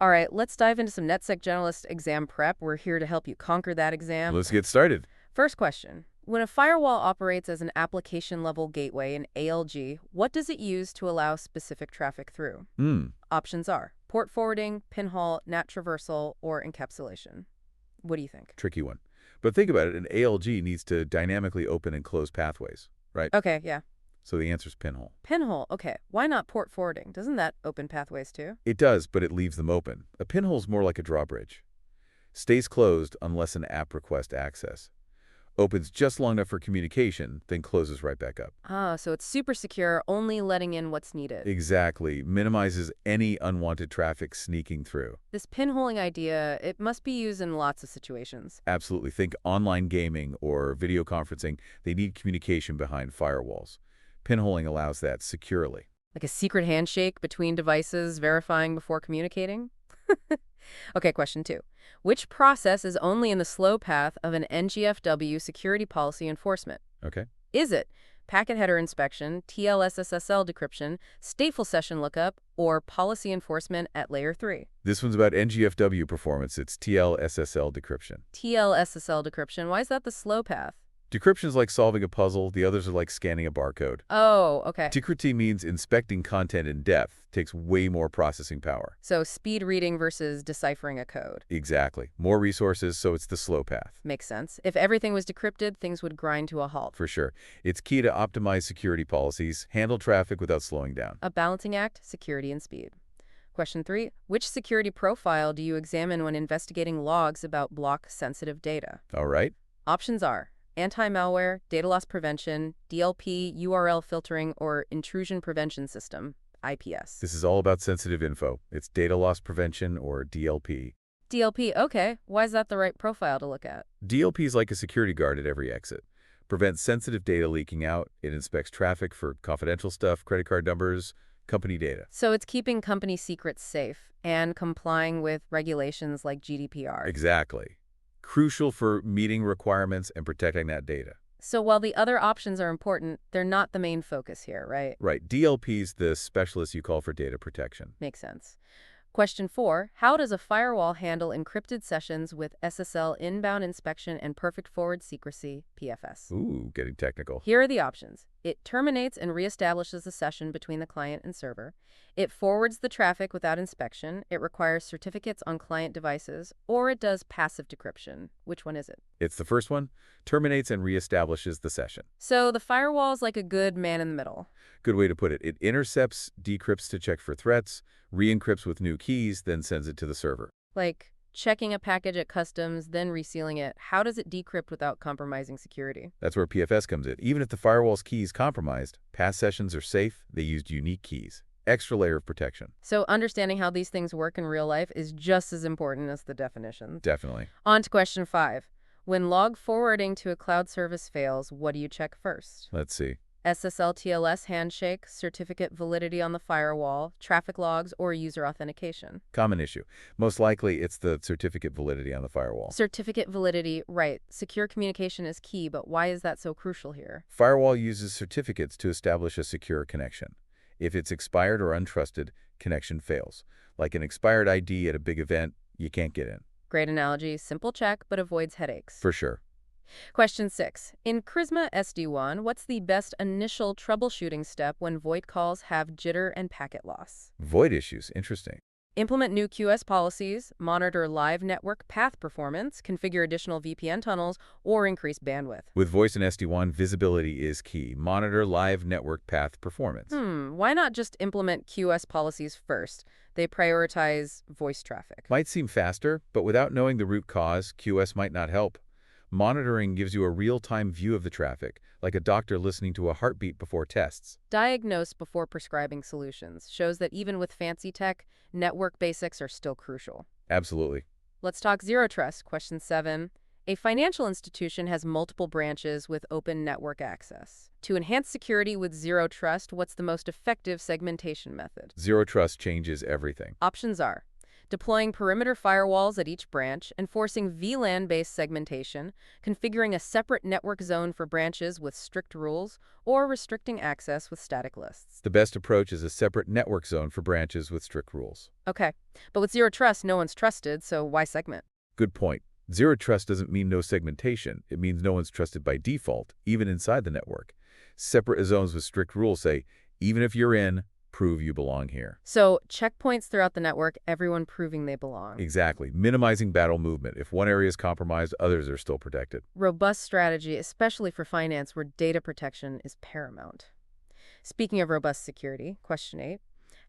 All right, let's dive into some NetSec-Generalist exam prep. We're here to help you conquer that exam. Let's get started. First question. When a firewall operates as an application-level gateway, an ALG, what does it use to allow specific traffic through? Options are port forwarding, pinhole, NAT traversal, or encapsulation. What do you think? Tricky one. But think about it, an ALG needs to dynamically open and close pathways, right? Okay, yeah. So the answer is pinhole. Pinhole, okay. Why not port forwarding? Doesn't that open pathways too? It does, but it leaves them open. A pinhole's more like a drawbridge. Stays closed unless an app requests access. Opens just long enough for communication, then closes right back up. Ah, so it's super secure, only letting in what's needed. Exactly. Minimizes any unwanted traffic sneaking through. This pinholing idea, it must be used in lots of situations. Absolutely. Think online gaming or video conferencing. They need communication behind firewalls. Pinholing allows that securely. Like a secret handshake between devices, verifying before communicating? Okay, question 2. Which process is only in the slow path of an NGFW security policy enforcement? Okay. Is it packet header inspection, TLS-SSL decryption, stateful session lookup, or policy enforcement at layer 3? This one's about NGFW performance. It's TLSSL decryption. TLS-SSL decryption, why is that the slow path? Decryption is like solving a puzzle. The others are like scanning a barcode. Oh, okay. Decrypting means inspecting content in depth. Takes way more processing power. So speed reading versus deciphering a code. Exactly. More resources, so it's the slow path. Makes sense. If everything was decrypted, things would grind to a halt. For sure. It's key to optimize security policies, handle traffic without slowing down. A balancing act, security and speed. Question 3. Which security profile do you examine when investigating logs about block-sensitive data? All right. Options are anti-malware, data loss prevention, DLP, URL filtering, or intrusion prevention system, IPS. This is all about sensitive info. It's data loss prevention, or DLP. DLP, okay. Why is that the right profile to look at? DLP is like a security guard at every exit. Prevents sensitive data leaking out. It inspects traffic for confidential stuff, credit card numbers, company data. So it's keeping company secrets safe and complying with regulations like GDPR. Exactly. Crucial for meeting requirements and protecting that data. So while the other options are important, they're not the main focus here, right? Right. DLP's the specialist you call for data protection. Makes sense. Question 4. How does a firewall handle encrypted sessions with SSL inbound inspection and perfect forward secrecy, PFS? Ooh, getting technical. Here are the options. It terminates and reestablishes the session between the client and server. It forwards the traffic without inspection. It requires certificates on client devices. Or it does passive decryption. Which one is it? It's the first one. Terminates and reestablishes the session. So the firewall is like a good man in the middle. Good way to put it. It intercepts, decrypts to check for threats, re-encrypts with new keys, then sends it to the server. Like checking a package at customs, then resealing it. How does it decrypt without compromising security? That's where PFS comes in. Even if the firewall's key is compromised, past sessions are safe. They used unique keys. Extra layer of protection. So understanding how these things work in real life is just as important as the definitions. Definitely. On to question 5. When log forwarding to a cloud service fails, what do you check first? Let's see. SSL TLS handshake, certificate validity on the firewall, traffic logs, or user authentication? Common issue. Most likely, it's the certificate validity on the firewall. Certificate validity, right. Secure communication is key, but why is that so crucial here? Firewall uses certificates to establish a secure connection. If it's expired or untrusted, connection fails. Like an expired ID at a big event, you can't get in. Great analogy. Simple check, but avoids headaches. For sure. Question 6. In Prisma SD1, what's the best initial troubleshooting step when VoIP calls have jitter and packet loss? Void issues. Interesting. Implement new QS policies, monitor live network path performance, configure additional VPN tunnels, or increase bandwidth. With voice and SD1, visibility is key. Monitor live network path performance. Why not just implement QS policies first? They prioritize voice traffic. Might seem faster, but without knowing the root cause, QS might not help. Monitoring gives you a real-time view of the traffic, like a doctor listening to a heartbeat before tests. Diagnose before prescribing solutions shows that even with fancy tech, network basics are still crucial. Absolutely. Let's talk zero trust. Question 7. A financial institution has multiple branches with open network access. To enhance security with zero trust, what's the most effective segmentation method? Zero trust changes everything. Options are Deploying perimeter firewalls at each branch, enforcing VLAN-based segmentation, configuring a separate network zone for branches with strict rules, or restricting access with static lists. The best approach is a separate network zone for branches with strict rules. Okay, but with zero trust, no one's trusted, so why segment? Good point. Zero trust doesn't mean no segmentation. It means no one's trusted by default, even inside the network. Separate zones with strict rules say, even if you're in, prove you belong here. So checkpoints throughout the network, everyone proving they belong. Exactly. Minimizing battle movement. If one area is compromised, others are still protected. Robust strategy, especially for finance where data protection is paramount. Speaking of robust security, question 8.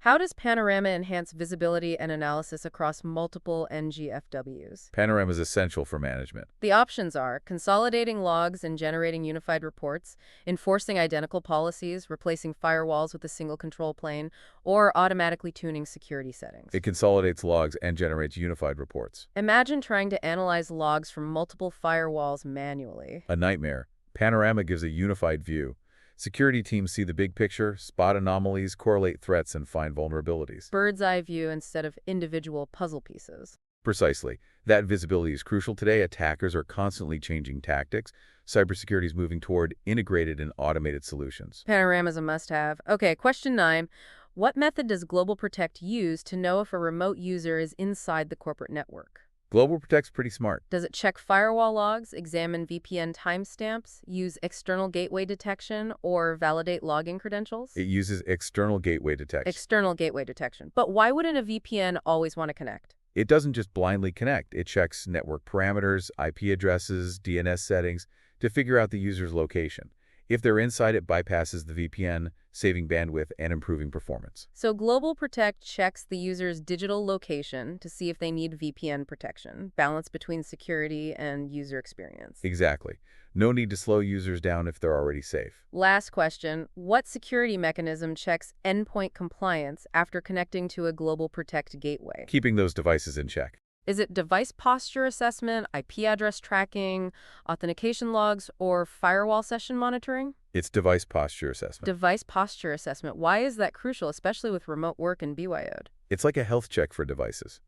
How does Panorama enhance visibility and analysis across multiple NGFWs? Panorama is essential for management. The options are consolidating logs and generating unified reports, enforcing identical policies, replacing firewalls with a single control plane, or automatically tuning security settings. It consolidates logs and generates unified reports. Imagine trying to analyze logs from multiple firewalls manually. A nightmare. Panorama gives a unified view. Security teams see the big picture, spot anomalies, correlate threats, and find vulnerabilities. Bird's eye view instead of individual puzzle pieces. Precisely. That visibility is crucial today. Attackers are constantly changing tactics. Cybersecurity is moving toward integrated and automated solutions. Panorama's a must-have. Okay, question 9. What method does Global Protect use to know if a remote user is inside the corporate network? Global Protect's pretty smart. Does it check firewall logs, examine VPN timestamps, use external gateway detection, or validate login credentials? It uses external gateway detection. External gateway detection. But why wouldn't a VPN always want to connect? It doesn't just blindly connect. It checks network parameters, IP addresses, DNS settings to figure out the user's location. If they're inside, it bypasses the VPN, saving bandwidth and improving performance. So Global Protect checks the user's digital location to see if they need VPN protection, balance between security and user experience. Exactly. No need to slow users down if they're already safe. Last question. What security mechanism checks endpoint compliance after connecting to a Global Protect gateway? Keeping those devices in check. Is it device posture assessment, IP address tracking, authentication logs, or firewall session monitoring? It's device posture assessment. Device posture assessment. Why is that crucial, especially with remote work and BYO'd? It's like a health check for devices.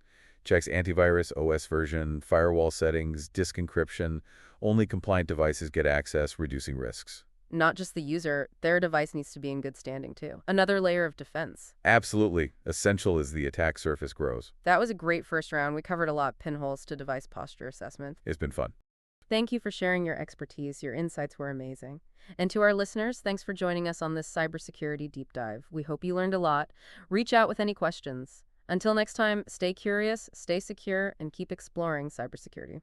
Checks antivirus, OS version, firewall settings, disk encryption. Only compliant devices get access, reducing risks. Not just the user, their device needs to be in good standing too. Another layer of defense. Absolutely. Essential as the attack surface grows. That was a great first round. We covered a lot, pinholes to device posture assessment. It's been fun. Thank you for sharing your expertise. Your insights were amazing. And to our listeners, thanks for joining us on this cybersecurity deep dive. We hope you learned a lot. Reach out with any questions. Until next time, stay curious, stay secure, and keep exploring cybersecurity.